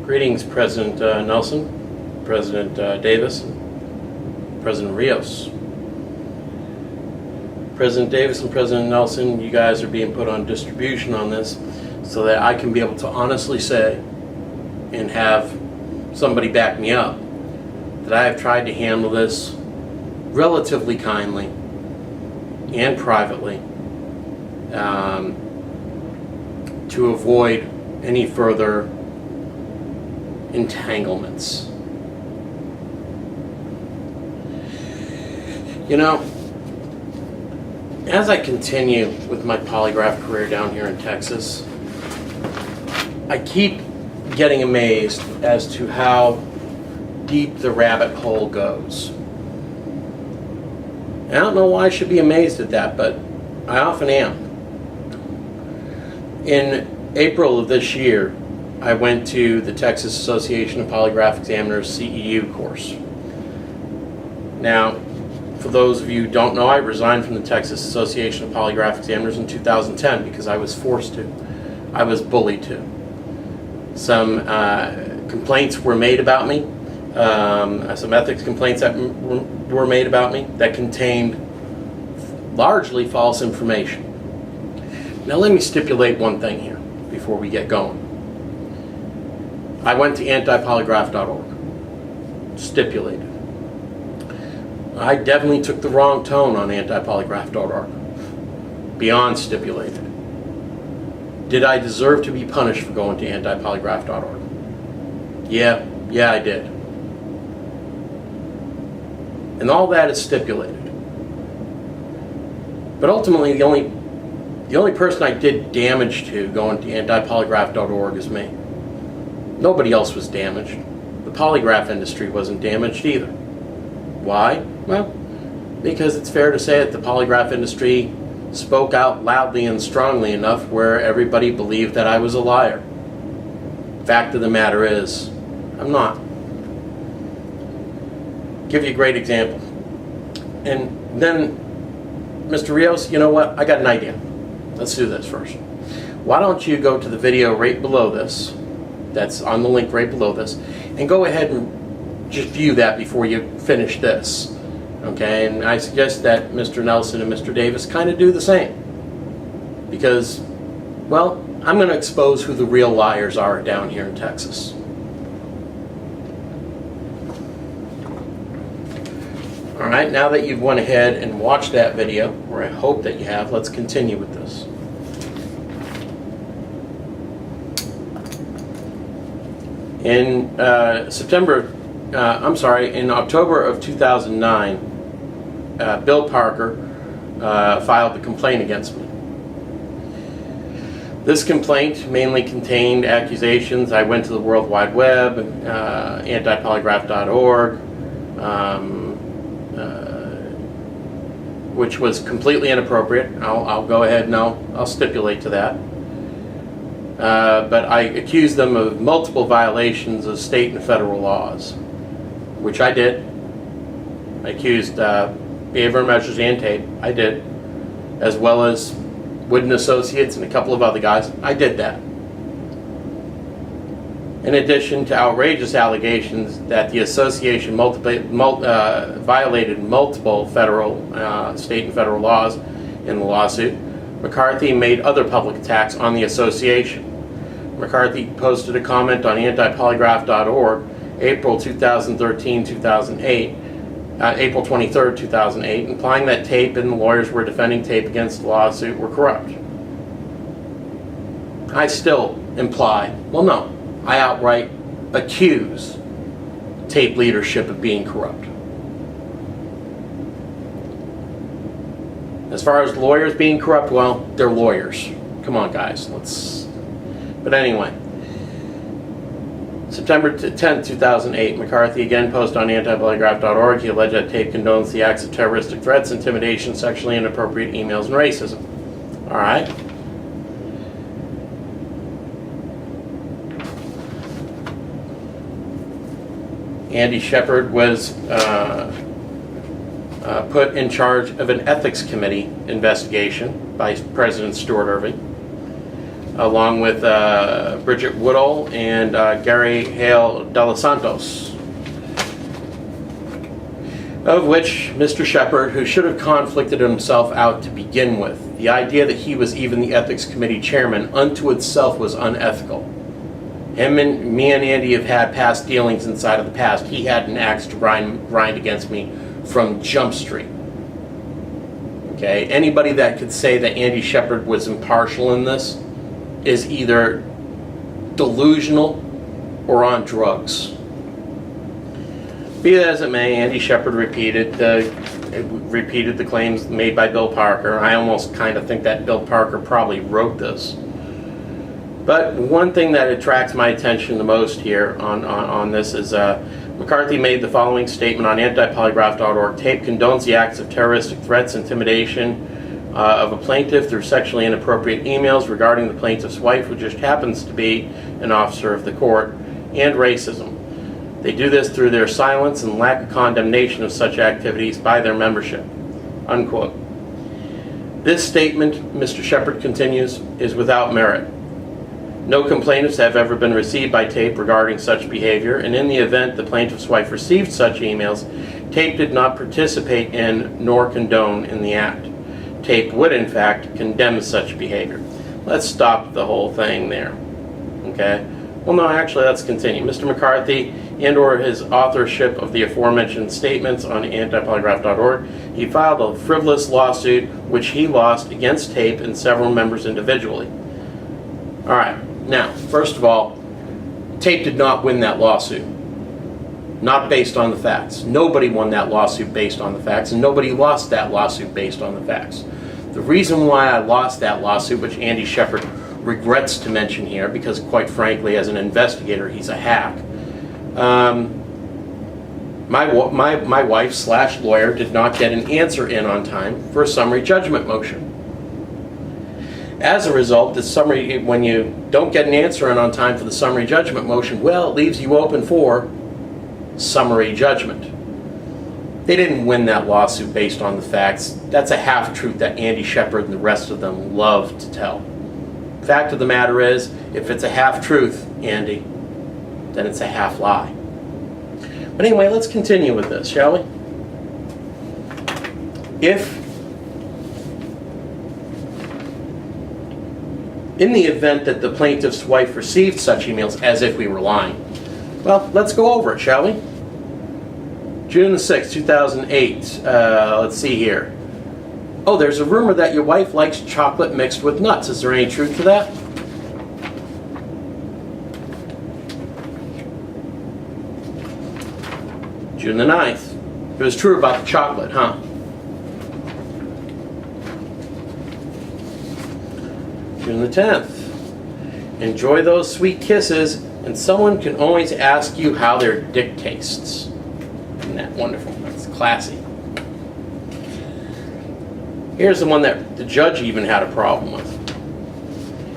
Greetings, President Nelson, President Davis, and President Rios. President Davis and President Nelson, you guys are being put on distribution on this so that I can be able to honestly say and have somebody back me up that I have tried to handle this relatively kindly and privately to avoid any further entanglements. You know, as I continue with my polygraph career down here in Texas, I keep getting amazed as to how deep the rabbit hole goes. And I don't know why I should be amazed at that, but I often am. In April of this year, I went to the Texas Association of Polygraph Examiners CEU course. Now, for those of you who don't know, I resigned from the Texas Association of Polygraph Examiners in 2010 because I was forced to. I was bullied to. Some complaints were made about me, some ethics complaints that were made about me that contained largely false information. Now let me stipulate one thing here before we get going. I went to antipolygraph.org. Stipulated. I definitely took the wrong tone on antipolygraph.org. Beyond stipulated. Did I deserve to be punished for going to antipolygraph.org? Yeah, I did. And all that is stipulated. But ultimately, the only person I did damage to going to antipolygraph.org is me. Nobody else was damaged. The polygraph industry wasn't damaged either. Why? Well, because it's fair to say that the polygraph industry spoke out loudly and strongly enough where everybody believed that I was a liar. Fact of the matter is, I'm not. Give you a great example. And then, Mr. Rios, you know what? I got an idea. Let's do this first. Why don't you go to the video right below this, that's on the link right below this, and go ahead and just view that before you finish this. Okay, and I suggest that Mr. Nelson and Mr. Davis kind of do the same. Because, well, I'm going to expose who the real liars are down here in Texas. Alright, now that you've went ahead and watched that video, or I hope that you have, let's continue with this. In in October of 2009, Bill Parker filed the complaint against me. This complaint mainly contained accusations. I went to the World Wide Web, antipolygraph.org, which was completely inappropriate. I'll go ahead and I'll stipulate to that. But I accused them of multiple violations of state and federal laws, which I did. I accused behavioral measures and tape. I did. As well as Wooden Associates and a couple of other guys. I did that. In addition to outrageous allegations that the association violated multiple federal, state and federal laws in the lawsuit, McCarthy made other public attacks on the association. McCarthy posted a comment on antipolygraph.org April 2008, April 23rd, 2008, implying that tape and the lawyers were defending tape against the lawsuit were corrupt. I still imply, well, no, I outright accuse tape leadership of being corrupt. As far as lawyers being corrupt, well, they're lawyers. Come on, guys, But anyway, September 10th, 2008, McCarthy again posted on antipolygraph.org. He alleged that tape condones the acts of terroristic threats, intimidation, sexually inappropriate emails, and racism. All right. Andy Shepard was put in charge of an ethics committee investigation by President Stuart Irving. along with Bridget Woodall and Gary Hale de los Santos, of which Mr. Shepard, who should have conflicted himself out to begin with. The idea that he was even the Ethics Committee chairman unto itself was unethical. Me and Andy have had past dealings inside of the past. He had an axe to grind against me from Jump Street. Okay, anybody that could say that Andy Shepard was impartial in this is either delusional or on drugs. Be that as it may, Andy Shepard repeated the claims made by Bill Parker. I almost kind of think that Bill Parker probably wrote this. But one thing that attracts my attention the most here on this is McCarthy made the following statement on antipolygraph.org. Tape condones the acts of terroristic threats, intimidation of a plaintiff through sexually inappropriate emails regarding the plaintiff's wife, who just happens to be an officer of the court, and racism. They do this through their silence and lack of condemnation of such activities by their membership. Unquote. This statement, Mr. Shepard continues, is without merit. No complaints have ever been received by Tape regarding such behavior, and in the event the plaintiff's wife received such emails, Tape did not participate in nor condone in the act. Tape would, in fact, condemn such behavior. Let's stop the whole thing there. Okay? Well, no, actually, let's continue. Mr. McCarthy and or his authorship of the aforementioned statements on antipolygraph.org, he filed a frivolous lawsuit which he lost against Tape and several members individually. All right. Now, first of all, Tape did not win that lawsuit. Not based on the facts. Nobody won that lawsuit based on the facts, and nobody lost that lawsuit based on the facts. The reason why I lost that lawsuit, which Andy Shepard regrets to mention here, because quite frankly, as an investigator, he's a hack. My wife/lawyer did not get an answer in on time for a summary judgment motion. As a result, when you don't get an answer in on time for the summary judgment motion, well, it leaves you open for summary judgment. They didn't win that lawsuit based on the facts. That's a half-truth that Andy Shepard and the rest of them love to tell. Fact of the matter is, if it's a half-truth, Andy, then it's a half-lie. But anyway, let's continue with this, shall we? In the event that the plaintiff's wife received such emails, as if we were lying, well, let's go over it, shall we? June the 6th, 2008. Let's see here. Oh, there's a rumor that your wife likes chocolate mixed with nuts. Is there any truth to that? June the 9th. It was true about the chocolate, huh? June the 10th. Enjoy those sweet kisses, and someone can always ask you how their dick tastes. Isn't that wonderful? That's classy. Here's the one that the judge even had a problem with.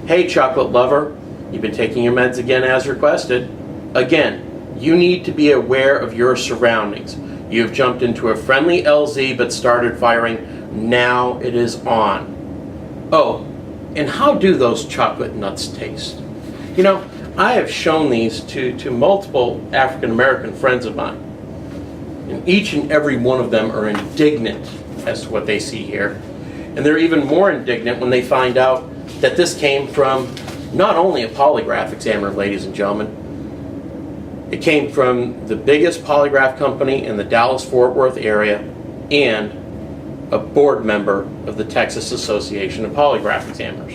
Hey, chocolate lover, you've been taking your meds again as requested. Again, you need to be aware of your surroundings. You've jumped into a friendly LZ but started firing. Now it is on. Oh, and how do those chocolate nuts taste? You know, I have shown these to multiple African American friends of mine. And each and every one of them are indignant as to what they see here. And they're even more indignant when they find out that this came from not only a polygraph examiner, ladies and gentlemen. It came from the biggest polygraph company in the Dallas-Fort Worth area and a board member of the Texas Association of Polygraph Examiners.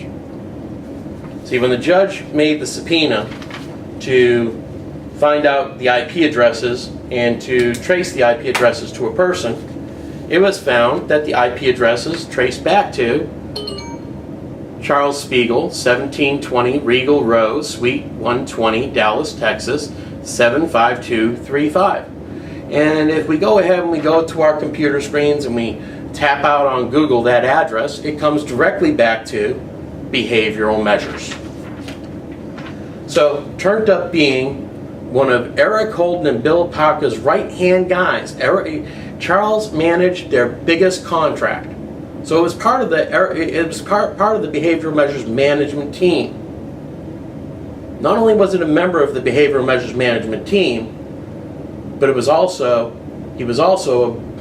See, when the judge made the subpoena to find out the IP addresses and to trace the IP addresses to a person, it was found that the IP addresses traced back to Charles Spiegel, 1720 Regal Road, Suite 120, Dallas, Texas, 75235. And if we go ahead and we go to our computer screens and we tap out on Google that address, it comes directly back to behavioral measures. So, turned up being one of Eric Holden and Bill Parker's right-hand guys. Charles managed their biggest contract. So it was part of the behavioral measures management team. Not only was it a member of the Behavioral Measures Management team, but he was also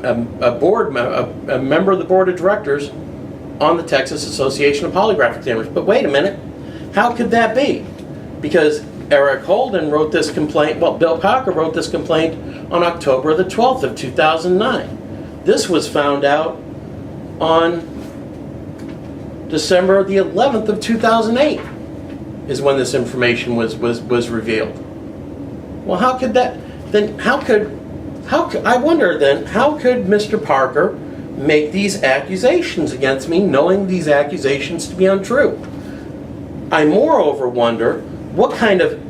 a member of the board of directors on the Texas Association of Polygraph Examiners. But wait a minute, how could that be? Because Eric Holden wrote this complaint, well, Bill Parker wrote this complaint on October the 12th of 2009. This was found out on December the 11th of 2008 is when this information was revealed. Well, how could that, then how could, I wonder then, how could Mr. Parker make these accusations against me, knowing these accusations to be untrue? I moreover wonder what kind of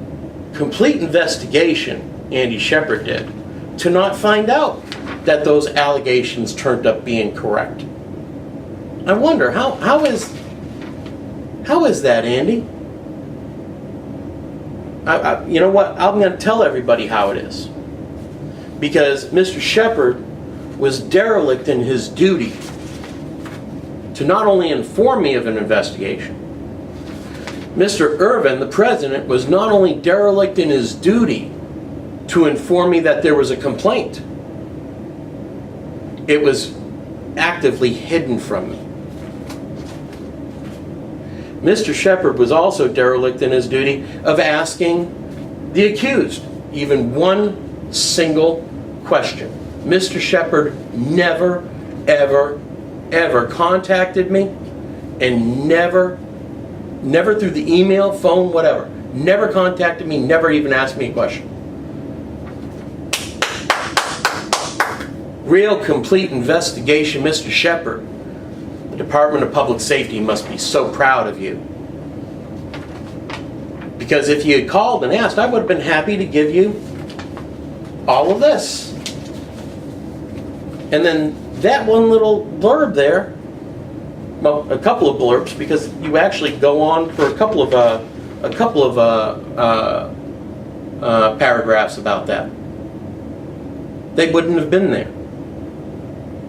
complete investigation Andy Shepard did to not find out that those allegations turned up being correct. I wonder, how is that, Andy? You know what? I'm going to tell everybody how it is. Because Mr. Shepard was derelict in his duty to not only inform me of an investigation. Mr. Irvin, the president, was not only derelict in his duty to inform me that there was a complaint. It was actively hidden from me. Mr. Shepard was also derelict in his duty of asking the accused even one single question. Mr. Shepard never, ever, ever contacted me, and never through the email, phone, whatever, never contacted me, never even asked me a question. Real complete investigation, Mr. Shepard. The Department of Public Safety must be so proud of you. Because if you had called and asked, I would have been happy to give you all of this. And then that one little blurb there, well, a couple of blurbs, because you actually go on for a couple of paragraphs about that. They wouldn't have been there.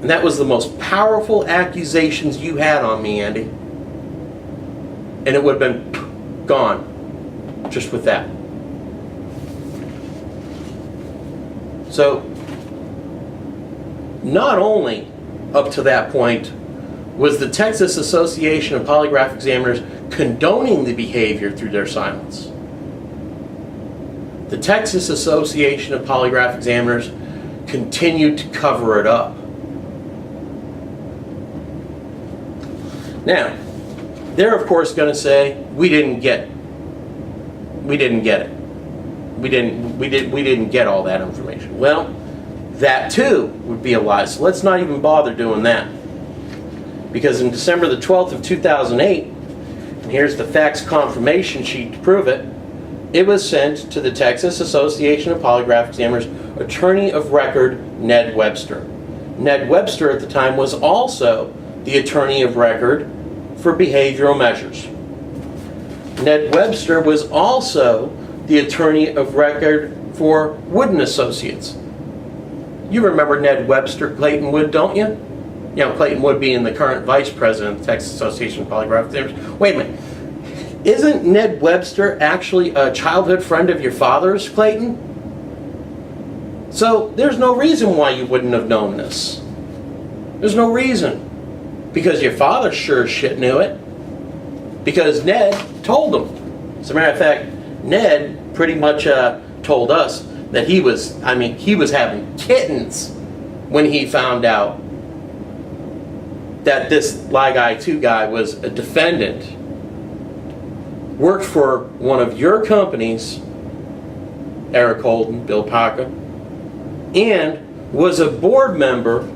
And that was the most powerful accusations you had on me, Andy. And it would have been gone just with that. So, not only up to that point was the Texas Association of Polygraph Examiners condoning the behavior through their silence. The Texas Association of Polygraph Examiners continued to cover it up. Now, they're of course going to say, we didn't get it. We didn't get all that information. Well, that too would be a lie. So let's not even bother doing that. Because in December the 12th of 2008, and here's the fax confirmation sheet to prove it, it was sent to the Texas Association of Polygraph Examiners attorney of record, Ned Webster. Ned Webster at the time was also the attorney of record for behavioral measures. Ned Webster was also the attorney of record for Wood & Associates. You remember Ned Webster, Clayton Wood, don't you? You know, Clayton Wood being the current vice president of the Texas Association of Polygraph Examiners. Wait a minute. Isn't Ned Webster actually a childhood friend of your father's, Clayton? So there's no reason why you wouldn't have known this. There's no reason. Because your father sure as shit knew it. Because Ned told him. As a matter of fact, Ned pretty much told us that he was having kittens when he found out that this Lie Guy 2 guy was a defendant, worked for one of your companies, Eric Holden, Bill Parker, and was a board member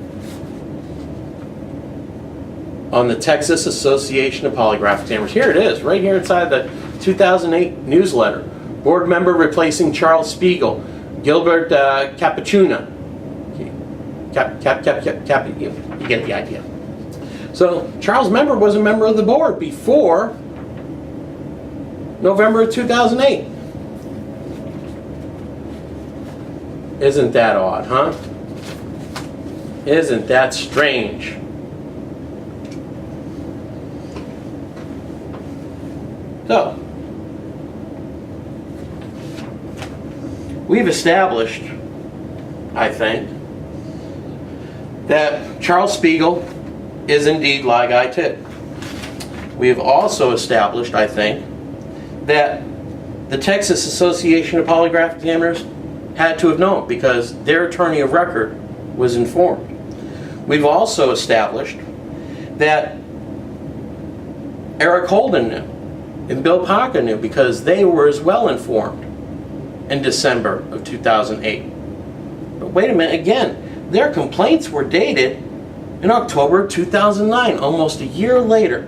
on the Texas Association of Polygraph Examiners. Here it is, right here inside the 2008 newsletter. Board member replacing Charles Spiegel, Gilbert Capuchuna. You get the idea. So Charles Member was a member of the board before November of 2008. Isn't that odd, huh? Isn't that strange? So, we've established, I think, that Charles Spiegel is indeed Lie Guy 2. We have also established, I think, that the Texas Association of Polygraph Examiners had to have known because their attorney of record was informed. We've also established that Eric Holden knew and Bill Paca knew because they were as well informed in December of 2008. But wait a minute, again, their complaints were dated in October 2009, almost a year later.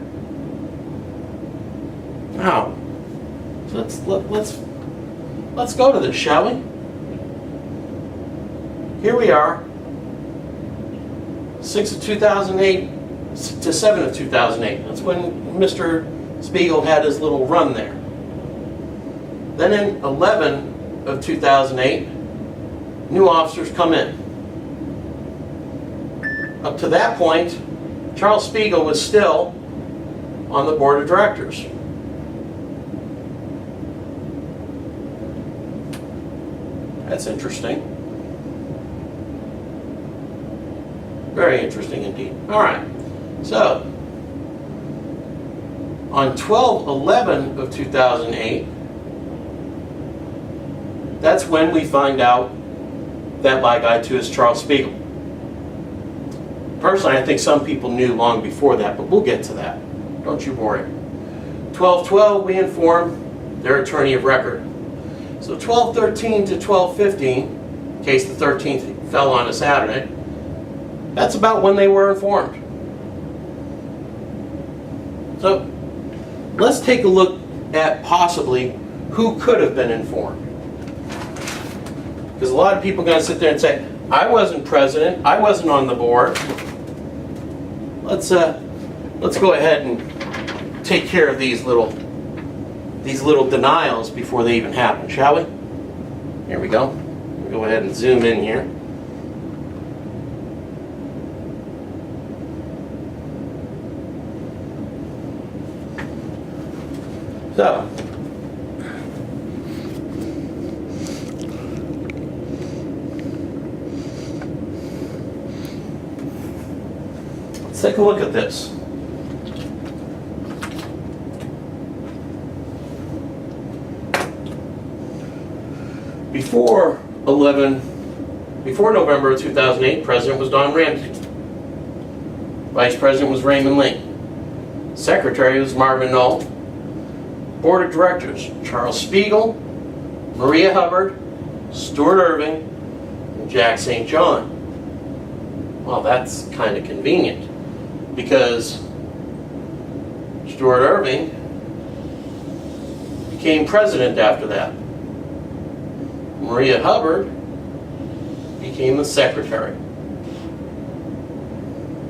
Now, so let's go to this, shall we? Here we are, 6 of 2008 to 7 of 2008. That's when Mr. Spiegel had his little run there. Then in 11 of 2008, new officers come in. Up to that point, Charles Spiegel was still on the board of directors. That's interesting. Very interesting indeed. All right. So, on 12/11 of 2008, that's when we find out that Lie Guy 2 is Charles Spiegel. Personally, I think some people knew long before that, but we'll get to that. Don't you worry. 12/12, we inform their attorney of record. So 12/13 to 12/15, in case the 13th fell on a Saturday, that's about when they were informed. So let's take a look at possibly who could have been informed. Because a lot of people are going to sit there and say, I wasn't president, I wasn't on the board. Let's go ahead and take care of these little denials before they even happen, shall we? Here we go. We'll go ahead and zoom in here. So, let's take a look at this. Before November of 2008, President was Don Ramsey. Vice President was Raymond Lee. Secretary was Marvin Knoll. Board of Directors, Charles Spiegel, Maria Hubbard, Stuart Irving, and Jack St. John. Well, that's kind of convenient because Stuart Irving became president after that. Maria Hubbard became the secretary.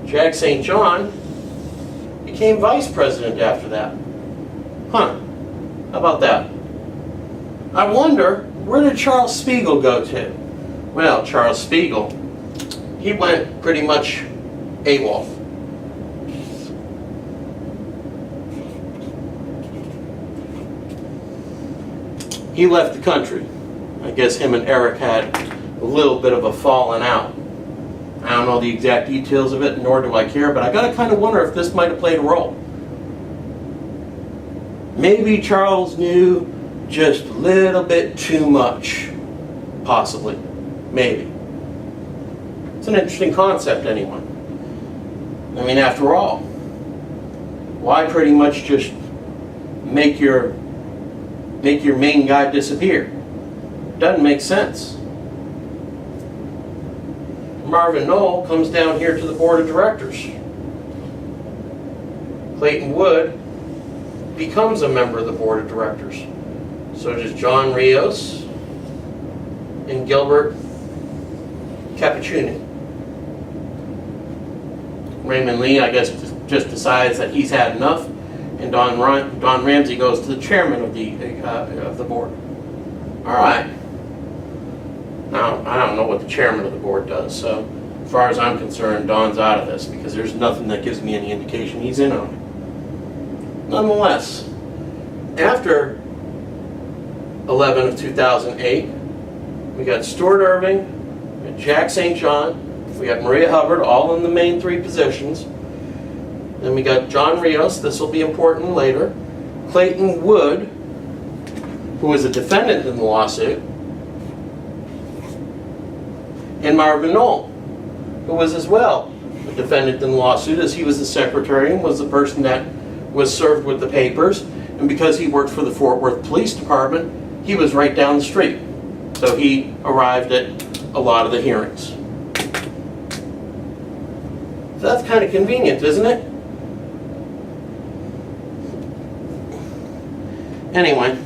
Jack St. John became vice president after that. Huh. How about that? I wonder, where did Charles Spiegel go to? Well, Charles Spiegel, he went pretty much AWOL. He left the country. I guess him and Eric had a little bit of a falling out. I don't know the exact details of it, nor do I care, but I gotta kind of wonder if this might have played a role. Maybe Charles knew just a little bit too much. Possibly. Maybe. It's an interesting concept, anyway. I mean, after all, why pretty much just make your main guy disappear? Doesn't make sense. Marvin Knoll comes down here to the board of directors. Clayton Wood becomes a member of the board of directors. So does John Rios and Gilbert Cappuccini. Raymond Lee, I guess, just decides that he's had enough, and Don Ramsey goes to the chairman of the board. All right. Now, I don't know what the chairman of the board does, so as far as I'm concerned, Don's out of this because there's nothing that gives me any indication he's in on it. Nonetheless, after 11 of 2008, we got Stuart Irving, we got Jack St. John, we got Maria Hubbard, all in the main 3 positions. Then we got John Rios, this will be important later, Clayton Wood, who was a defendant in the lawsuit, and Marvin Knoll, who was as well a defendant in the lawsuit, as he was the secretary and was the person that was served with the papers. And because he worked for the Fort Worth Police Department, he was right down the street. So he arrived at a lot of the hearings. So that's kind of convenient, isn't it? Anyway.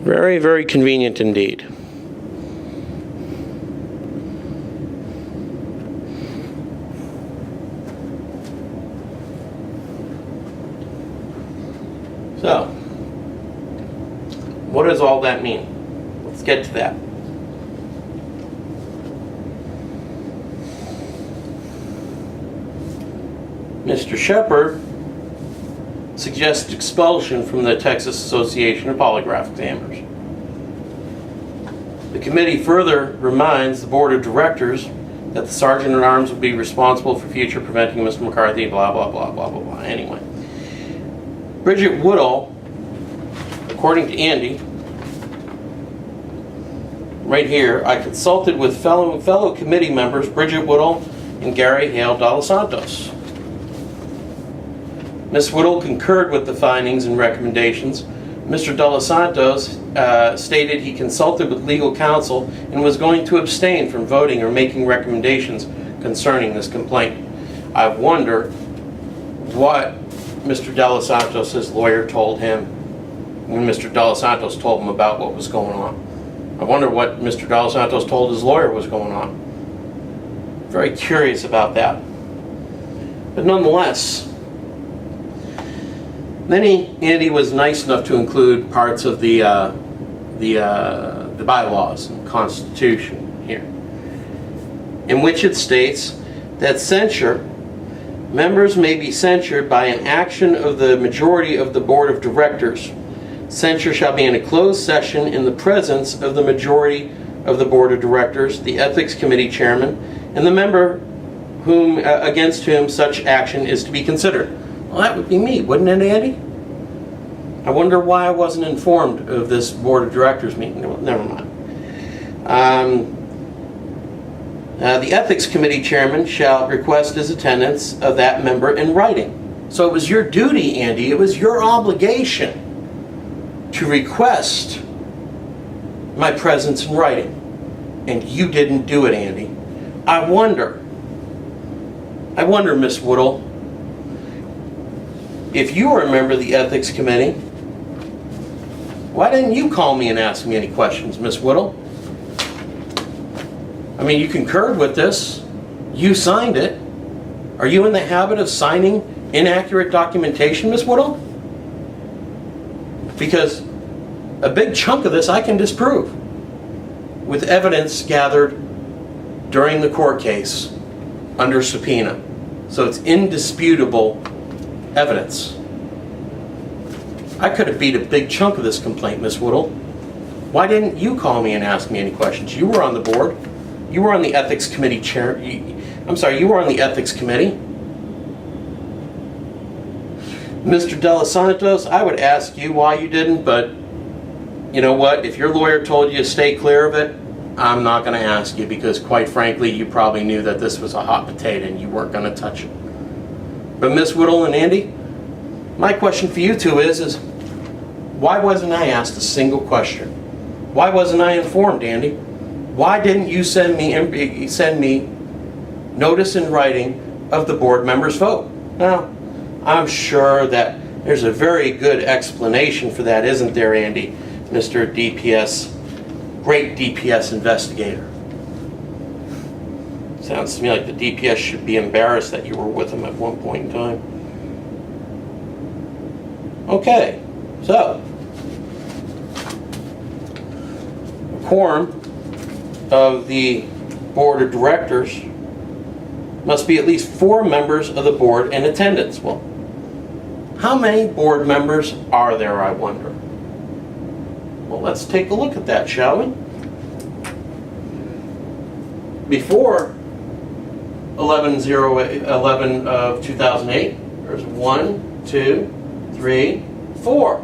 Very, very convenient indeed. So, what does all that mean? Let's get to that. Mr. Shepard suggests expulsion from the Texas Association of Polygraph Examiners. The committee further reminds the board of directors that the sergeant-at-arms will be responsible for future preventing Mr. McCarthy, blah, blah, blah, blah, blah, blah. Anyway. Bridget Woodall, according to Andy, right here, I consulted with fellow committee members, Bridget Woodall and Gary Hale Dos Santos. Ms. Woodall concurred with the findings and recommendations. Mr. Dos Santos stated he consulted with legal counsel and was going to abstain from voting or making recommendations concerning this complaint. I wonder what Mr. Dos Santos' lawyer told him when Mr. Dos Santos told him about what was going on. I wonder what Mr. Dos Santos told his lawyer was going on. Very curious about that. But nonetheless, then Andy was nice enough to include parts of the bylaws and Constitution here, in which it states that censure, members may be censured by an action of the majority of the board of directors. Censure shall be in a closed session in the presence of the majority of the board of directors, the ethics committee chairman, and the member against whom such action is to be considered. Well, that would be me, wouldn't it, Andy? I wonder why I wasn't informed of this board of directors meeting. Never mind. The ethics committee chairman shall request his attendance of that member in writing. So it was your duty, Andy, it was your obligation to request my presence in writing. And you didn't do it, Andy. I wonder, Miss Woodall, if you were a member of the ethics committee, why didn't you call me and ask me any questions, Miss Woodall? I mean, you concurred with this. You signed it. Are you in the habit of signing inaccurate documentation, Miss Woodall? Because a big chunk of this I can disprove with evidence gathered during the court case under subpoena. So it's indisputable evidence. I could have beat a big chunk of this complaint, Miss Woodall. Why didn't you call me and ask me any questions? You were on the board. You were on the ethics committee chair. You were on the ethics committee. Mr. Dos Santos, I would ask you why you didn't, but you know what? If your lawyer told you to stay clear of it, I'm not going to ask you, because quite frankly, you probably knew that this was a hot potato and you weren't going to touch it. But Miss Woodall and Andy, my question for you two is why wasn't I asked a single question? Why wasn't I informed, Andy? Why didn't you send me notice in writing of the board members' vote? Now, I'm sure that there's a very good explanation for that, isn't there, Andy, Mr. DPS, great DPS investigator? Sounds to me like the DPS should be embarrassed that you were with them at one point in time. Okay, so a quorum of the board of directors must be at least 4 members of the board in attendance. Well, How many board members are there, I wonder? Well, let's take a look at that, shall we? Before 11 of 2008, there's 1, 2, 3, 4.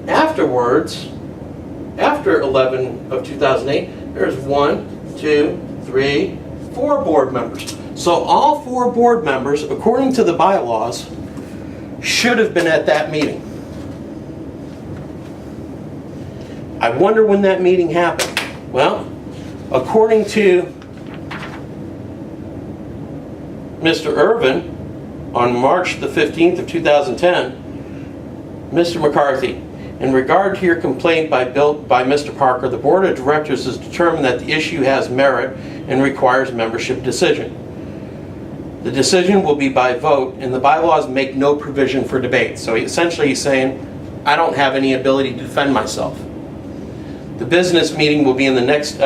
Afterwards, after 11 of 2008, there's 1, 2, 3, 4 board members. So all 4 board members, according to the bylaws, should have been at that meeting. I wonder when that meeting happened. Well, according to Mr. Irvin, on March the 15th of 2010, Mr. McCarthy, in regard to your complaint by Mr. Parker, the Board of Directors has determined that the issue has merit and requires membership decision. The decision will be by vote, and the bylaws make no provision for debate. So essentially he's saying, I don't have any ability to defend myself. The business meeting will be in the next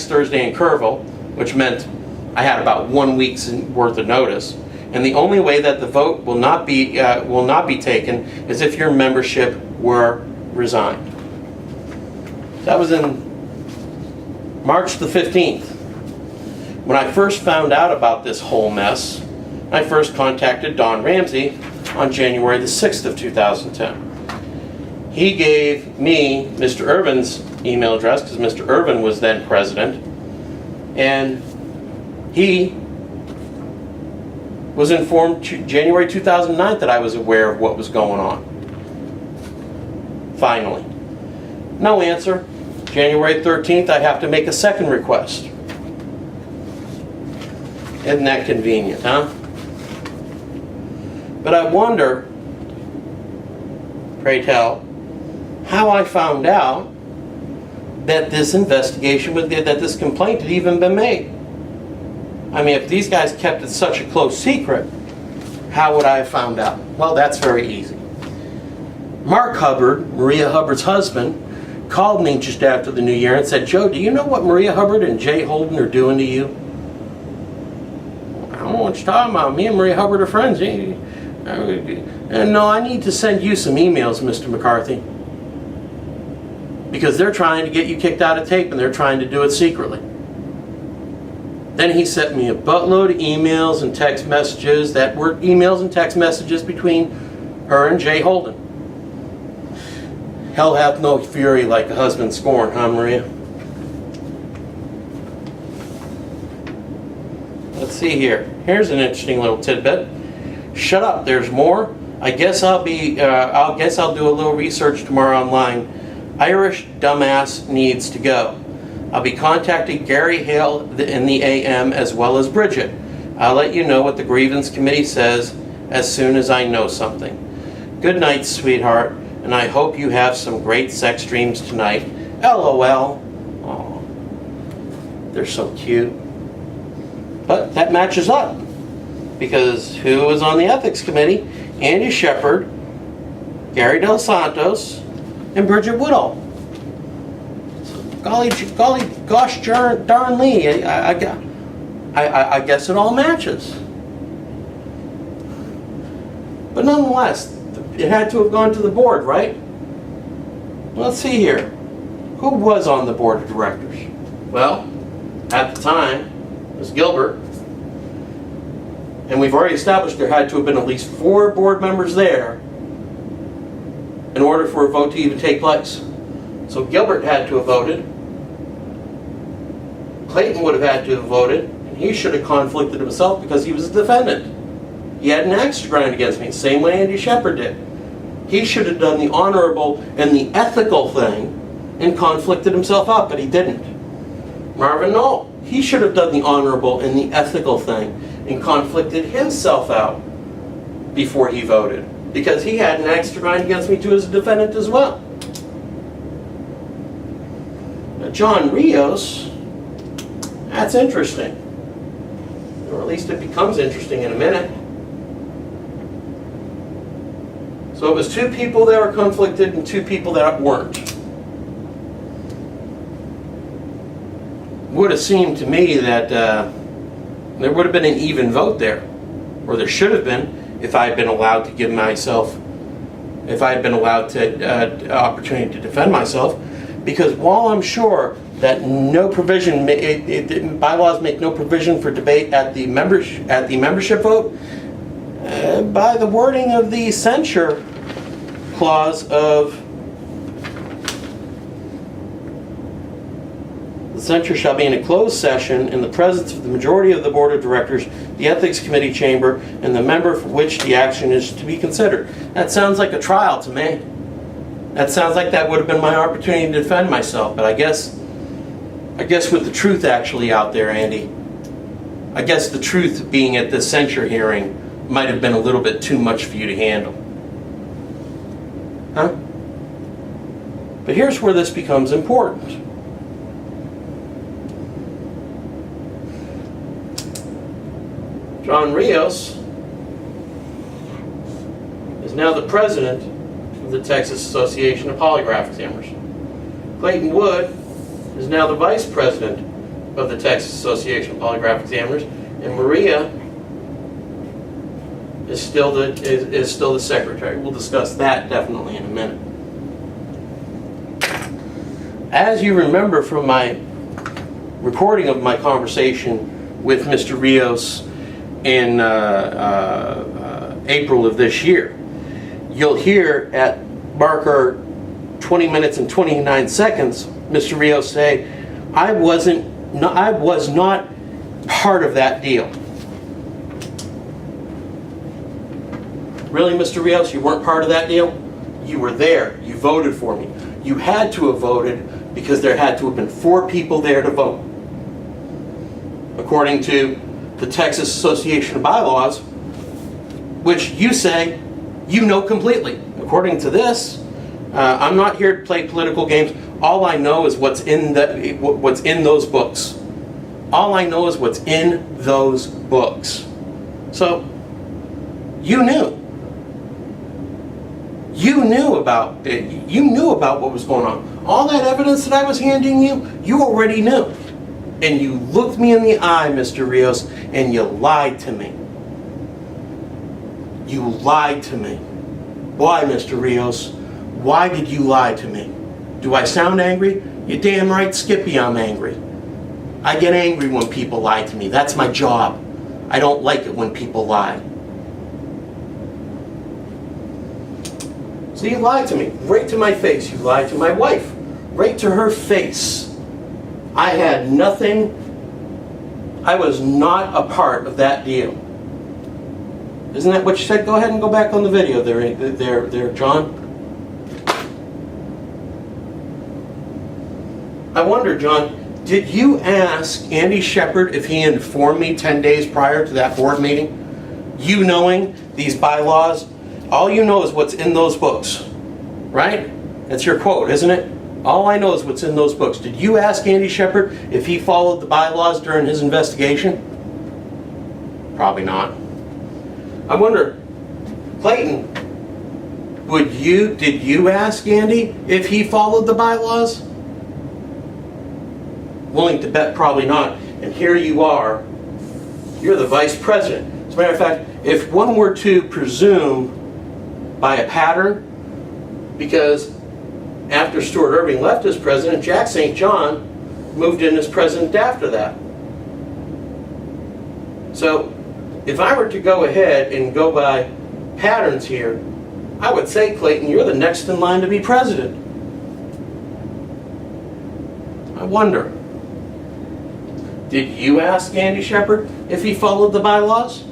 Thursday in Kerrville, which meant I had about 1 week's worth of notice. And the only way that the vote will not be taken is if your membership were resigned. That was in March the 15th. When I first found out about this whole mess, I first contacted Don Ramsey on January the 6th of 2010. He gave me Mr. Irvin's email address because Mr. Irvin was then president, and he was informed January 2009 that I was aware of what was going on. Finally. No answer. January 13th, I have to make a second request. Isn't that convenient, huh? But I wonder, pray tell, how I found out that this investigation, that this complaint had even been made. I mean, if these guys kept it such a close secret, how would I have found out? Well, that's very easy. Mark Hubbard, Maria Hubbard's husband, called me just after the new year and said, Joe, do you know what Maria Hubbard and Jay Holden are doing to you? I don't know what you're talking about. Me and Maria Hubbard are friends. And no, I need to send you some emails, Mr. McCarthy. Because they're trying to get you kicked out of tape, and they're trying to do it secretly. Then he sent me a buttload of emails and text messages that were emails and text messages between her and Jay Holden. Hell hath no fury like a husband scorned, huh, Maria? Let's see here. Here's an interesting little tidbit. Shut up, there's more. I guess I'll do a little research tomorrow online. Irish dumbass needs to go. I'll be contacting Gary Hale in the AM as well as Bridget. I'll let you know what the grievance committee says as soon as I know something. Good night, sweetheart, and I hope you have some great sex dreams tonight. LOL. Oh, they're so cute. But that matches up, because who was on the ethics committee? Andy Shepard, Gary Del Santos, and Bridget Woodall. Golly, gosh darn Lee, I guess it all matches. But nonetheless, it had to have gone to the board, right? Let's see here. Who was on the board of directors? Well, at the time, it was Gilbert. And we've already established there had to have been at least 4 board members there in order for a vote to even take place. So Gilbert had to have voted. Clayton would have had to have voted, and he should have conflicted himself because he was a defendant. He had an axe to grind against me, same way Andy Shepard did. He should have done the honorable and the ethical thing and conflicted himself out, but he didn't. Marvin Knoll, he should have done the honorable and the ethical thing and conflicted himself out before he voted, because he had an axe to grind against me too as a defendant as well. Now, John Rios, that's interesting. Or at least it becomes interesting in a minute. So it was 2 people that were conflicted and 2 people that weren't. Would have seemed to me that there would have been an even vote there, or there should have been, if I had been allowed to give myself if I had been allowed to opportunity to defend myself, because while I'm sure that no provision, bylaws make no provision for debate at the membership vote, by the wording of the censure clause of the censure shall be in a closed session in the presence of the majority of the board of directors, the ethics committee chamber, and the member for which the action is to be considered. That sounds like a trial to me. That sounds like that would have been my opportunity to defend myself, but I guess with the truth actually out there, Andy, I guess the truth being at this censure hearing might have been a little bit too much for you to handle. Huh? But here's where this becomes important. John Rios is now the president of the Texas Association of Polygraph Examiners. Clayton Wood is now the vice president of the Texas Association of Polygraph Examiners, and Maria is still the secretary. We'll discuss that definitely in a minute. As you remember from my recording of my conversation with Mr. Rios in April of this year, you'll hear at marker 20 minutes and 29 seconds Mr. Rios say, I was not part of that deal. Really, Mr. Rios, you weren't part of that deal? You were there. You voted for me. You had to have voted because there had to have been 4 people there to vote. According to the Texas Association of Bylaws, which you say you know completely. According to this, I'm not here to play political games. All I know is what's in those books. All I know is what's in those books. So, you knew. You knew about it. You knew about what was going on. All that evidence that I was handing you, you already knew. And you looked me in the eye, Mr. Rios, and you lied to me. You lied to me. Why, Mr. Rios? Why did you lie to me? Do I sound angry? You're damn right, Skippy, I'm angry. I get angry when people lie to me. That's my job. I don't like it when people lie. So you lied to me, right to my face. You lied to my wife, right to her face. I had nothing. I was not a part of that deal. Isn't that what you said? Go ahead and go back on the video there, John. I wonder, John, did you ask Andy Shepard if he informed me 10 days prior to that board meeting? You knowing these bylaws, all you know is what's in those books, right? That's your quote, isn't it? All I know is what's in those books. Did you ask Andy Shepard if he followed the bylaws during his investigation? Probably not. I wonder, Clayton, did you ask Andy if he followed the bylaws? Willing to bet probably not. And here you are, you're the vice president. As a matter of fact, if one were to presume by a pattern, because after Stuart Irving left as president, Jack St. John moved in as president after that. So, if I were to go ahead and go by patterns here, I would say, Clayton, you're the next in line to be president. I wonder, did you ask Andy Shepard if he followed the bylaws?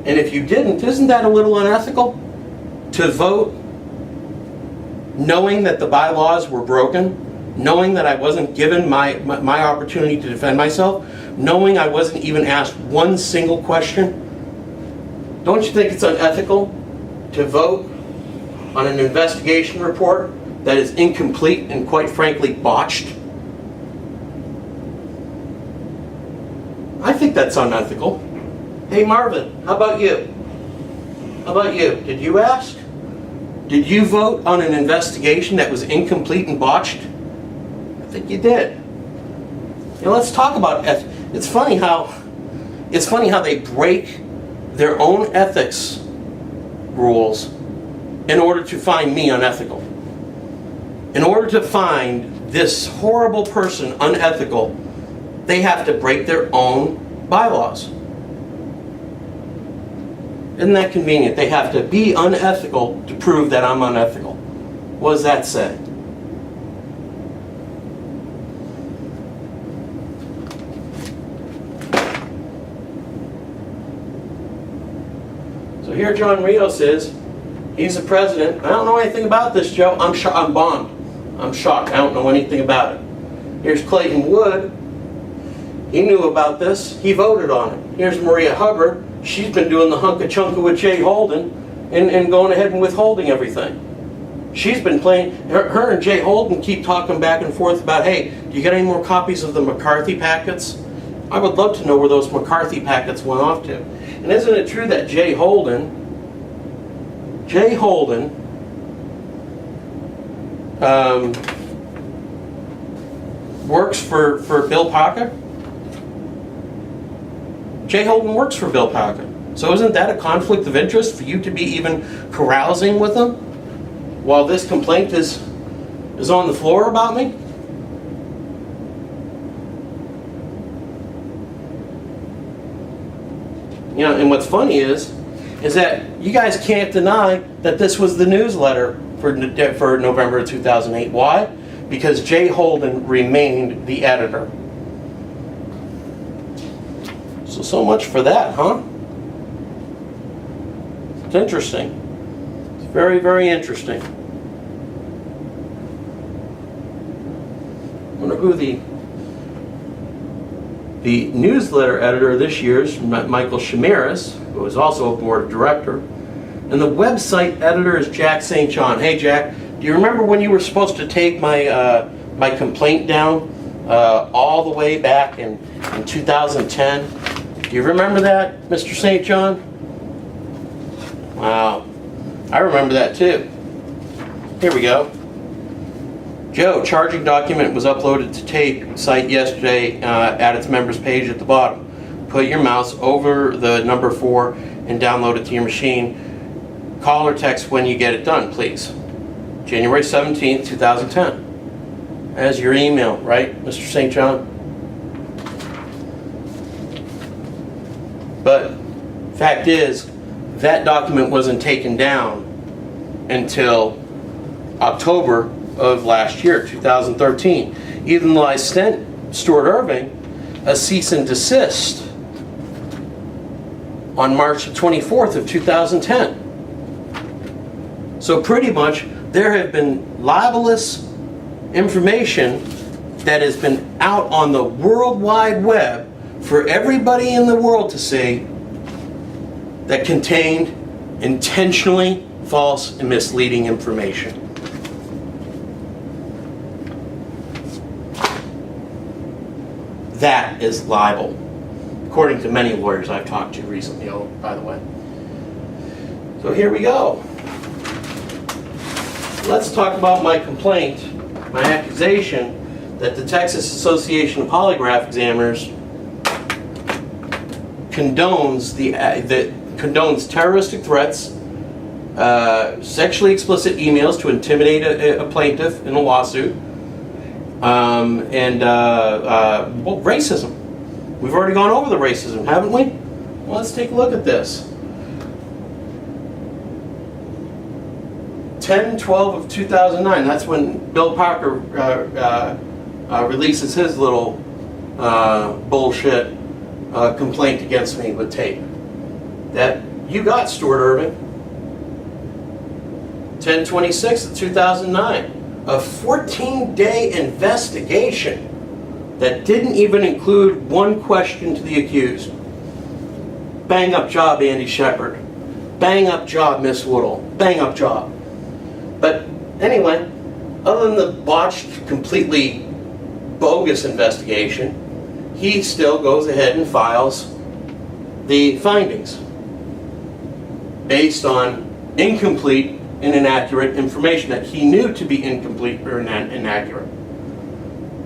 And if you didn't, isn't that a little unethical? To vote knowing that the bylaws were broken, knowing that I wasn't given my opportunity to defend myself, knowing I wasn't even asked one single question? Don't you think it's unethical to vote on an investigation report that is incomplete and quite frankly botched? I think that's unethical. Hey Marvin, how about you? How about you? Did you ask? Did you vote on an investigation that was incomplete and botched? I think you did. You know, let's talk about ethics. It's funny how they break their own ethics rules in order to find me unethical. In order to find this horrible person unethical, they have to break their own bylaws. Isn't that convenient? They have to be unethical to prove that I'm unethical. What does that say? So here John Rios is. He's the president. I don't know anything about this, Joe. I'm bombed. I'm shocked. I don't know anything about it. Here's Clayton Wood. He knew about this. He voted on it. Here's Maria Hubbard. She's been doing the hunka-chunka with Jay Holden and going ahead and withholding everything. She's been playing, her and Jay Holden keep talking back and forth about, hey, do you get any more copies of the McCarthy packets? I would love to know where those McCarthy packets went off to. And isn't it true that Jay Holden works for Bill Parker? Jay Holden works for Bill Parker. So isn't that a conflict of interest for you to be even carousing with him while this complaint is on the floor about me? You know, and what's funny is that you guys can't deny that this was the newsletter for November of 2008. Why? Because Jay Holden remained the editor. So much for that, huh? It's interesting. It's very, very interesting. I wonder who the newsletter editor this year is, Michael Shamiris, who is also a board director. And the website editor is Jack St. John. Hey, Jack, do you remember when you were supposed to take my my complaint down all the way back in 2010? Do you remember that, Mr. St. John? Wow. I remember that too. Here we go. Joe, charging document was uploaded to tape site yesterday at its members page at the bottom. Put your mouse over the number 4 and download it to your machine. Call or text when you get it done, please. January 17th, 2010. As your email, right, Mr. St. John? But fact is, that document wasn't taken down until October of last year, 2013. Even though I sent Stuart Irving a cease and desist on March 24th of 2010. So pretty much there have been libelous information that has been out on the World Wide Web for everybody in the world to see that contained intentionally false and misleading information. That is libel, according to many lawyers I've talked to recently, by the way. So here we go. Let's talk about my complaint, my accusation that the Texas Association of Polygraph Examiners condones condones terroristic threats, sexually explicit emails to intimidate a plaintiff in a lawsuit, and racism. We've already gone over the racism, haven't we? Well, let's take a look at this. 10/12 of 2009. That's when Bill Parker releases his little bullshit complaint against me with tape. That you got, Stuart Irving. 10/26 of 2009. A 14-day investigation that didn't even include one question to the accused. Bang up job, Andy Shepard. Bang up job, Miss Woodall. Bang up job. But anyway, other than the botched, completely bogus investigation, he still goes ahead and files the findings based on incomplete and inaccurate information that he knew to be incomplete or inaccurate,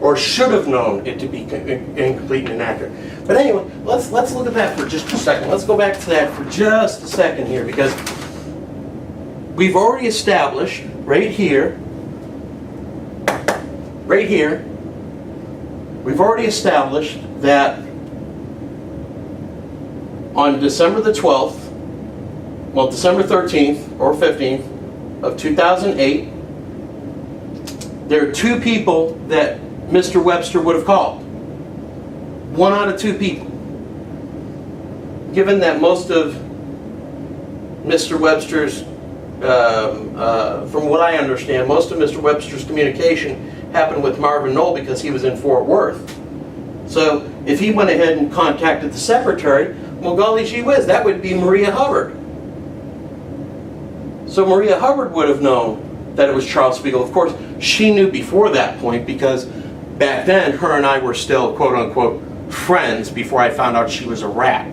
or should have known it to be incomplete and inaccurate. But anyway, let's look at that for just a second. Let's go back to that for just a second here, because we've already established right here, we've already established that on December the 12th, well, December 13th or 15th of 2008, there are two people that Mr. Webster would have called. One out of two people. Given that most of Mr. Webster's, from what I understand, most of Mr. Webster's communication happened with Marvin Knoll because he was in Fort Worth. So if he went ahead and contacted the secretary, well, golly gee whiz, that would be Maria Hubbard. So Maria Hubbard would have known that it was Charles Spiegel. Of course, she knew before that point because back then her and I were still quote-unquote friends before I found out she was a rat.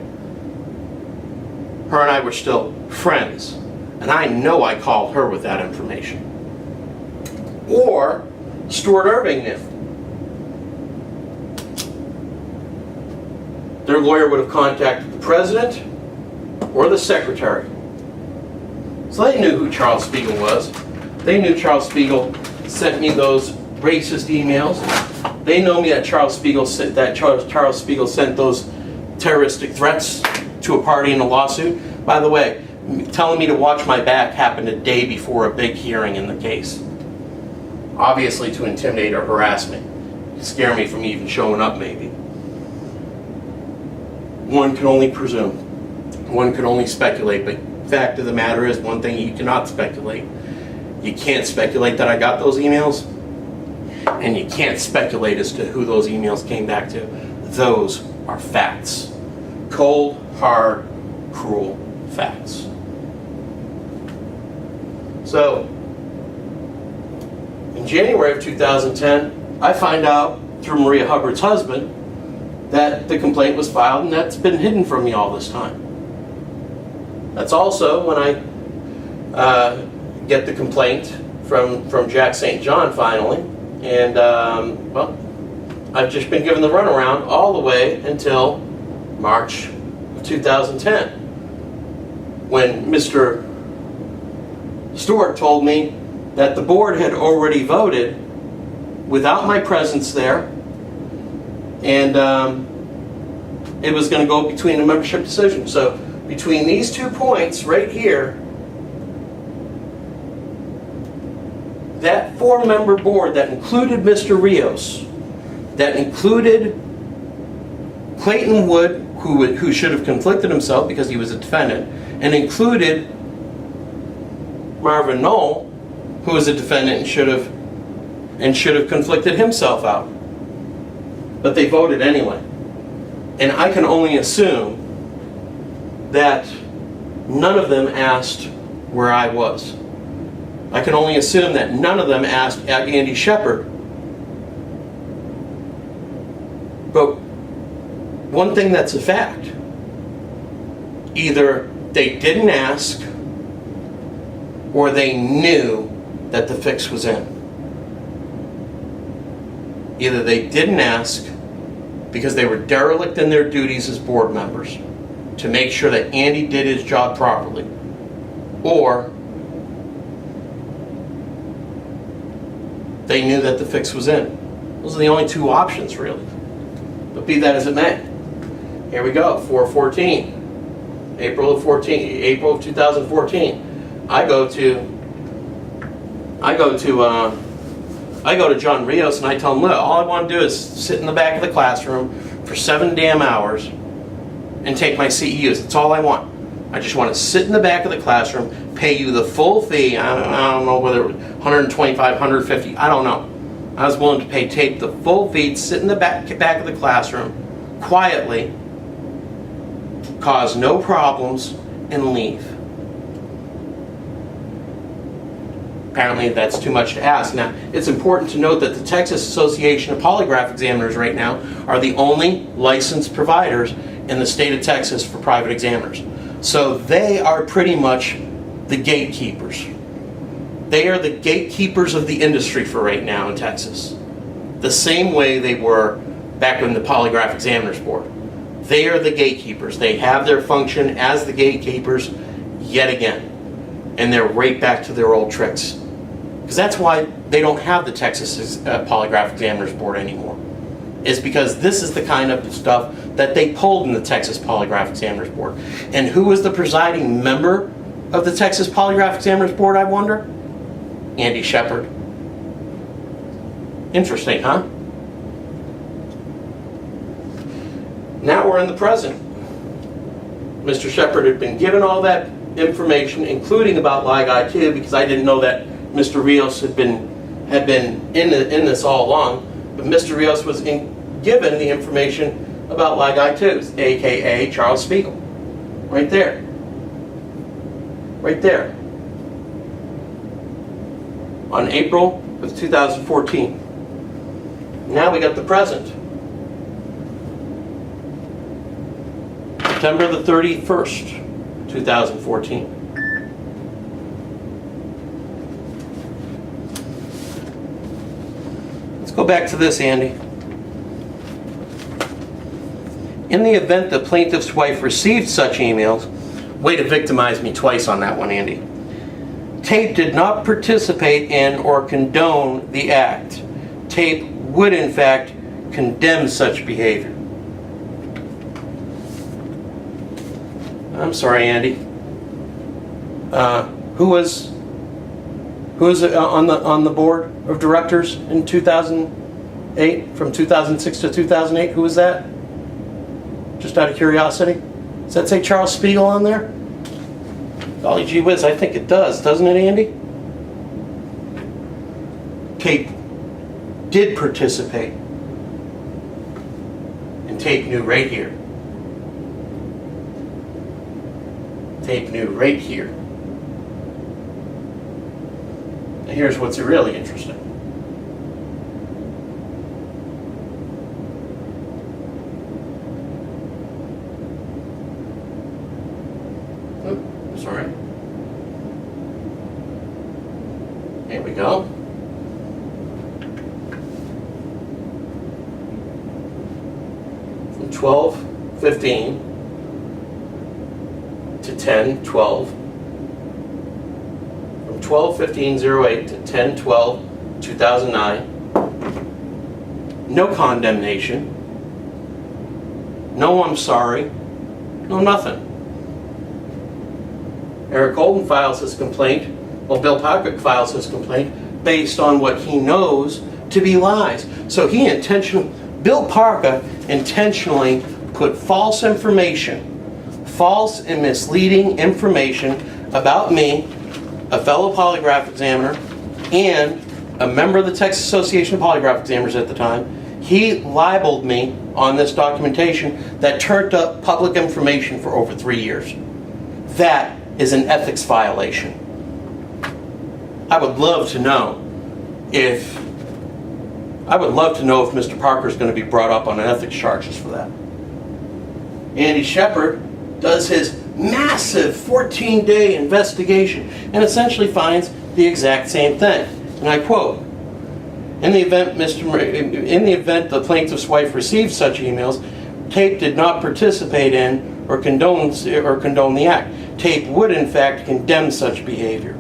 Her and I were still friends. And I know I called her with that information. Or Stuart Irving knew. Their lawyer would have contacted the president or the secretary. So they knew who Charles Spiegel was. They knew Charles Spiegel sent me those racist emails. They know me that Charles Spiegel sent those terroristic threats to a party in a lawsuit. By the way, telling me to watch my back happened a day before a big hearing in the case. Obviously to intimidate or harass me. Scare me from even showing up, maybe. One can only presume. One can only speculate, but fact of the matter is, one thing you cannot speculate. You can't speculate that I got those emails, and you can't speculate as to who those emails came back to. Those are facts. Cold, hard, cruel facts. So, in January of 2010, I find out through Maria Hubbard's husband that the complaint was filed, and that's been hidden from me all this time. That's also when I get the complaint from Jack St. John finally, and well, I've just been given the runaround all the way until March of 2010, when Mr. Stewart told me that the board had already voted without my presence there, and it was going to go between a membership decision. So between these 2 points right here, that 4-member board that included Mr. Rios, that included Clayton Wood, who should have conflicted himself because he was a defendant, and included Marvin Knoll, who was a defendant and should have conflicted himself out. But they voted anyway. And I can only assume that none of them asked where I was. I can only assume that none of them asked Andy Shepard. But one thing that's a fact, either they didn't ask or they knew that the fix was in. Either they didn't ask because they were derelict in their duties as board members to make sure that Andy did his job properly, or they knew that the fix was in. Those are the only 2 options, really. But be that as it may, here we go. 4/14, April of 2014. I go to John Rios and I tell him, look, all I want to do is sit in the back of the classroom for 7 damn hours and take my CEUs. That's all I want. I just want to sit in the back of the classroom, pay you the full fee. I don't know whether it was $125, $150, I don't know. I was willing to pay the full fee, sit in the back of the classroom, quietly, cause no problems, and leave. Apparently that's too much to ask. Now, it's important to note that the Texas Association of Polygraph Examiners right now are the only licensed providers in the state of Texas for private examiners. So they are pretty much the gatekeepers. They are the gatekeepers of the industry for right now in Texas. The same way they were back in the Polygraph Examiners Board. They are the gatekeepers. They have their function as the gatekeepers yet again. and they're right back to their old tricks. Because that's why they don't have the Texas Polygraph Examiners Board anymore. It's because this is the kind of stuff that they pulled in the Texas Polygraph Examiners Board. And who was the presiding member of the Texas Polygraph Examiners Board, I wonder? Andy Shepard. Interesting, huh? Now we're in the present. Mr. Shepard had been given all that information, including about Ligai 2, because I didn't know that Mr. Rios had been in this all along. But Mr. Rios was given the information about Ligai 2, aka Charles Spiegel. Right there. Right there. On April of 2014. Now we got the present. September the 31st, 2014. Let's go back to this, Andy. In the event the plaintiff's wife received such emails, way to victimize me twice on that one, Andy. Tape did not participate in or condone the act. Tape would, in fact, condemn such behavior. I'm sorry, Andy. Who was on the board of directors in 2008, from 2006 to 2008? Who was that? Just out of curiosity. Does that say Charles Spiegel on there? Golly gee whiz, I think it does, doesn't it, Andy? Tape did participate. And Tape knew right here. Tape knew right here. Now here's what's really interesting. Oops, sorry. Here we go. From 12:15 to 10:12, from 12:15:08 to 10:12:2009. No condemnation. No, I'm sorry. No, nothing. Eric Golden files his complaint. Well, Bill Patrick files his complaint based on what he knows to be lies. So Bill Parker intentionally put false information, false and misleading information about me, a fellow polygraph examiner, and a member of the Texas Association of Polygraph Examiners at the time. He libeled me on this documentation that turned up public information for over 3 years. That is an ethics violation. I would love to know if Mr. Parker is going to be brought up on ethics charges for that. Andy Shepard does his massive 14-day investigation and essentially finds the exact same thing. And I quote, in the event the plaintiff's wife received such emails, Tape did not participate in or condone the act. Tape would, in fact, condemn such behavior.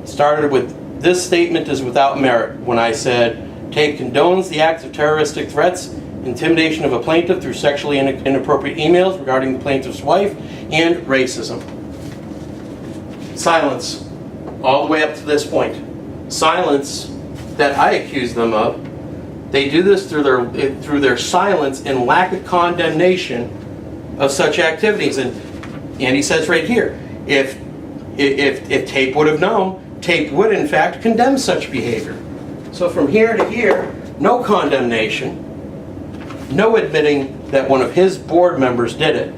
Started with, this statement is without merit when I said, Tape condones the acts of terroristic threats, intimidation of a plaintiff through sexually inappropriate emails regarding the plaintiff's wife, and racism. Silence, all the way up to this point. Silence that I accuse them of. They do this through their silence and lack of condemnation of such activities. And he says right here, if Tape would have known, Tape would in fact condemn such behavior. So from here to here, no condemnation, no admitting that one of his board members did it.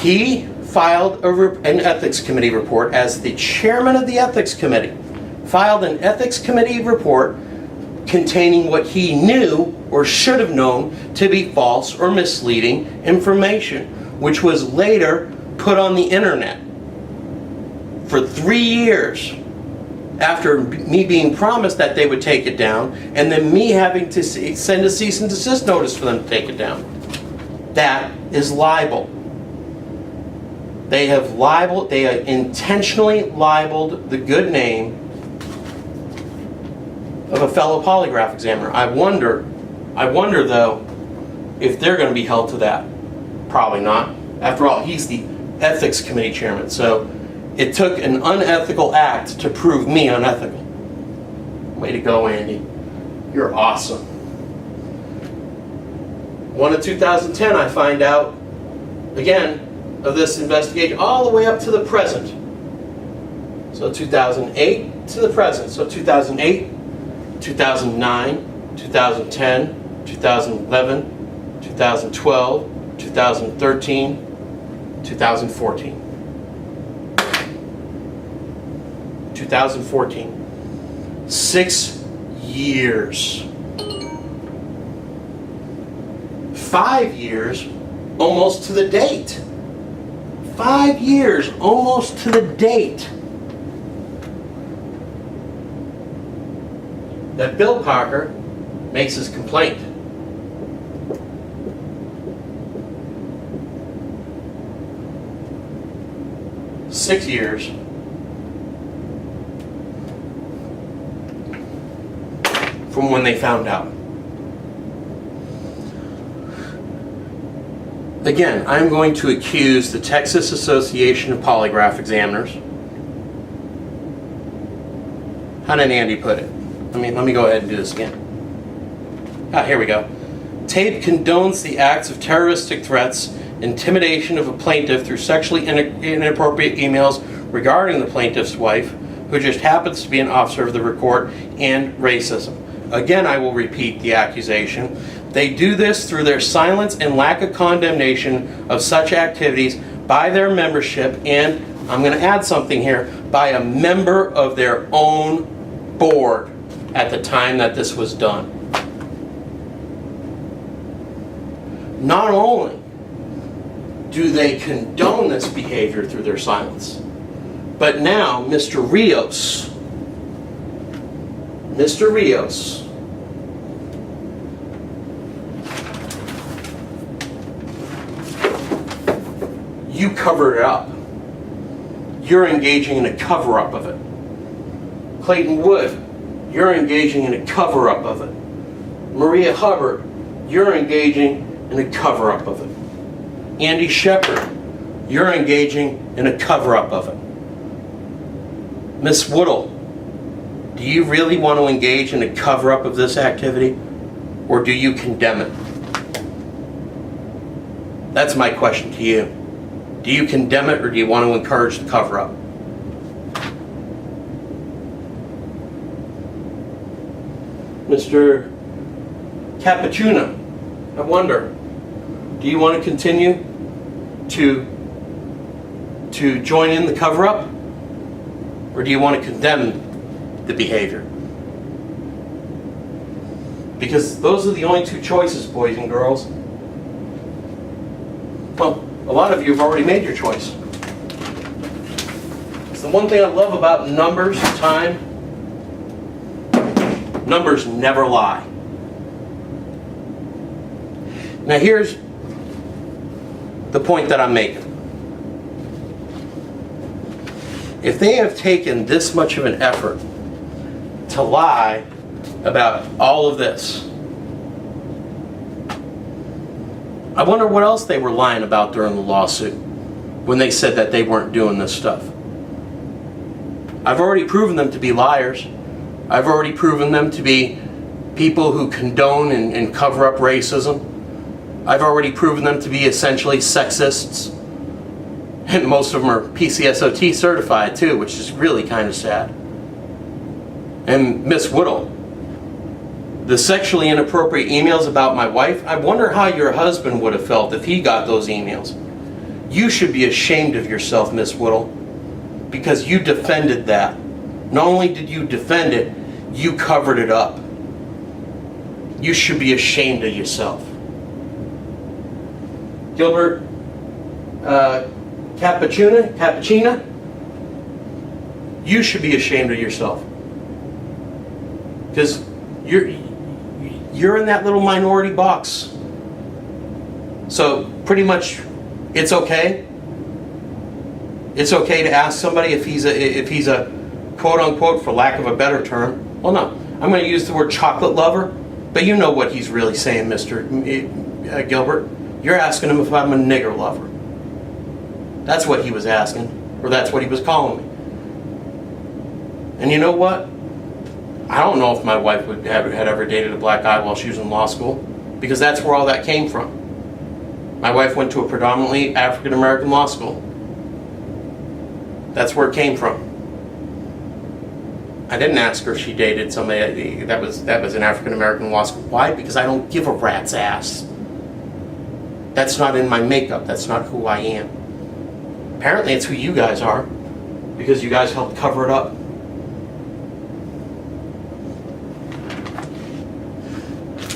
He filed an ethics committee report as the chairman of the ethics committee. Filed an ethics committee report containing what he knew or should have known to be false or misleading information, which was later put on the internet for 3 years after me being promised that they would take it down, and then me having to send a cease and desist notice for them to take it down. That is libel. They have intentionally libeled the good name of a fellow polygraph examiner. I wonder though, if they're going to be held to that. Probably not. After all, he's the ethics committee chairman, so it took an unethical act to prove me unethical. Way to go, Andy. You're awesome. 1 of 2010, I find out, again, of this investigation, all the way up to the present. So 2008 to the present. So 2008, 2009, 2010, 2011, 2012, 2013, 2014. 2014. 6 years. 5 years almost to the date. 5 years almost to the date that Bill Parker makes his complaint. Six years from when they found out. Again, I'm going to accuse the Texas Association of Polygraph Examiners. How did Andy put it? Let me go ahead and do this again. Here we go. Tape condones the acts of terroristic threats, intimidation of a plaintiff through sexually inappropriate emails regarding the plaintiff's wife, who just happens to be an officer of the court, and racism. Again, I will repeat the accusation. They do this through their silence and lack of condemnation of such activities by their membership, and I'm going to add something here, by a member of their own board at the time that this was done. Not only do they condone this behavior through their silence, but now Mr. Rios, you covered it up. You're engaging in a cover-up of it. Clayton Wood, you're engaging in a cover-up of it. Maria Hubbard, you're engaging in a cover-up of it. Andy Shepard, you're engaging in a cover-up of it. Miss Woodall, do you really want to engage in a cover-up of this activity, or do you condemn it? That's my question to you. Do you condemn it, or do you want to encourage the cover-up? Mr. Capuchino, I wonder, do you want to continue to join in the cover-up, or do you want to condemn the behavior? Because those are the only two choices, boys and girls. Well, a lot of you have already made your choice. It's the one thing I love about numbers, time. Numbers never lie. Now here's the point that I'm making. If they have taken this much of an effort to lie about all of this, I wonder what else they were lying about during the lawsuit when they said that they weren't doing this stuff. I've already proven them to be liars. I've already proven them to be people who condone and cover up racism. I've already proven them to be essentially sexists. And most of them are PCSOT certified too, which is really kind of sad. And Miss Woodall, the sexually inappropriate emails about my wife, I wonder how your husband would have felt if he got those emails. You should be ashamed of yourself, Miss Woodall, because you defended that. Not only did you defend it, you covered it up. You should be ashamed of yourself. Gilbert Cappuccina, you should be ashamed of yourself. Because you're in that little minority box. So pretty much, it's okay. It's okay to ask somebody if he's a quote unquote, for lack of a better term. Well, no, I'm going to use the word chocolate lover, but you know what he's really saying, Mr. Gilbert. You're asking him if I'm a nigger lover. That's what he was asking, or that's what he was calling me. And you know what? I don't know if my wife had ever dated a black guy while she was in law school, because that's where all that came from. My wife went to a predominantly African American law school. That's where it came from. I didn't ask her if she dated somebody that was an African American law school. Why? Because I don't give a rat's ass. That's not in my makeup. That's not who I am. Apparently it's who you guys are, because you guys helped cover it up.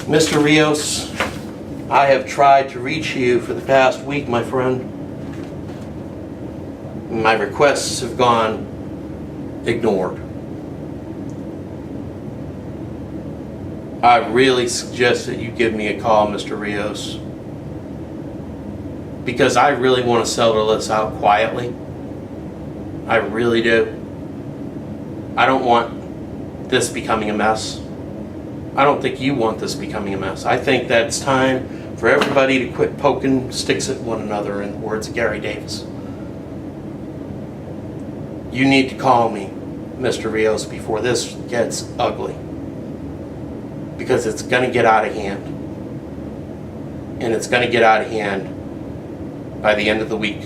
Mr. Rios, I have tried to reach you for the past week, my friend. My requests have gone ignored. I really suggest that you give me a call, Mr. Rios, because I really want to settle this out quietly. I really do. I don't want this becoming a mess. I don't think you want this becoming a mess. I think that it's time for everybody to quit poking sticks at one another, in the words of Gary Davis. You need to call me, Mr. Rios, before this gets ugly. Because it's going to get out of hand. And it's going to get out of hand by the end of the week.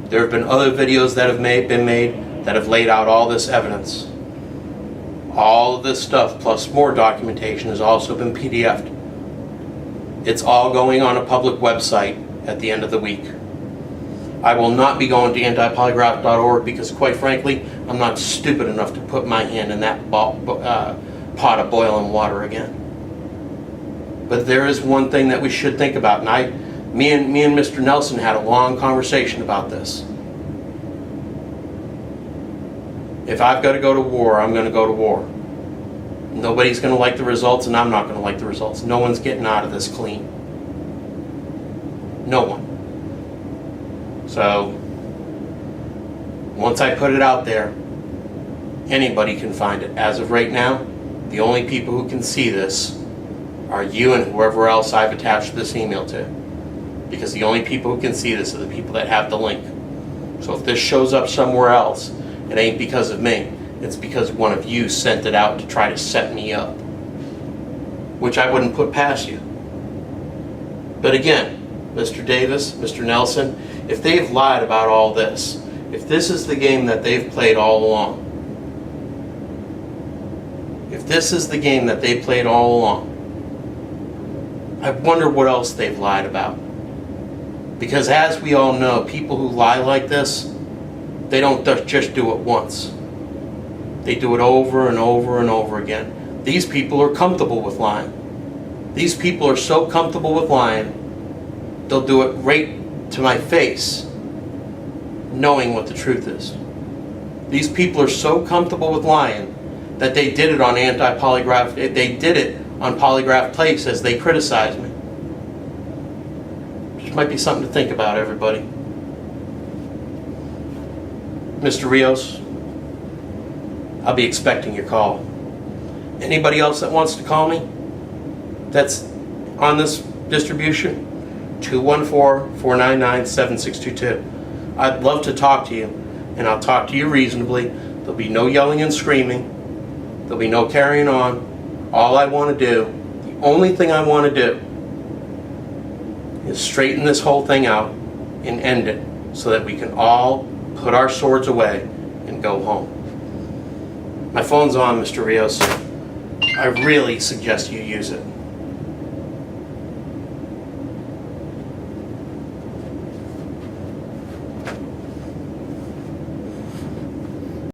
There have been other videos that have been made that have laid out all this evidence. All of this stuff, plus more documentation, has also been PDF'd. It's all going on a public website at the end of the week. I will not be going to antipolygraph.org because, quite frankly, I'm not stupid enough to put my hand in that pot of boiling water again. But there is one thing that we should think about, and me and Mr. Nelson had a long conversation about this. If I've got to go to war, I'm going to go to war. Nobody's going to like the results, and I'm not going to like the results. No one's getting out of this clean. No one. So, once I put it out there, anybody can find it. As of right now, the only people who can see this are you and whoever else I've attached this email to. Because the only people who can see this are the people that have the link. So if this shows up somewhere else, it ain't because of me. It's because one of you sent it out to try to set me up. Which I wouldn't put past you. But again, Mr. Davis, Mr. Nelson, if they've lied about all this, if this is the game that they've played all along, if this is the game that they played all along, I wonder what else they've lied about. Because as we all know, people who lie like this, they don't just do it once. They do it over and over and over again. These people are comfortable with lying. These people are so comfortable with lying, they'll do it right to my face, knowing what the truth is. These people are so comfortable with lying that they did it on anti-polygraph. They did it on Polygraph Place as they criticized me. Which might be something to think about, everybody. Mr. Rios, I'll be expecting your call. Anybody else that wants to call me that's on this distribution, 214-499-7622. I'd love to talk to you, and I'll talk to you reasonably. There'll be no yelling and screaming. There'll be no carrying on. All I want to do, the only thing I want to do, is straighten this whole thing out and end it so that we can all put our swords away and go home. My phone's on, Mr. Rios. I really suggest you use it.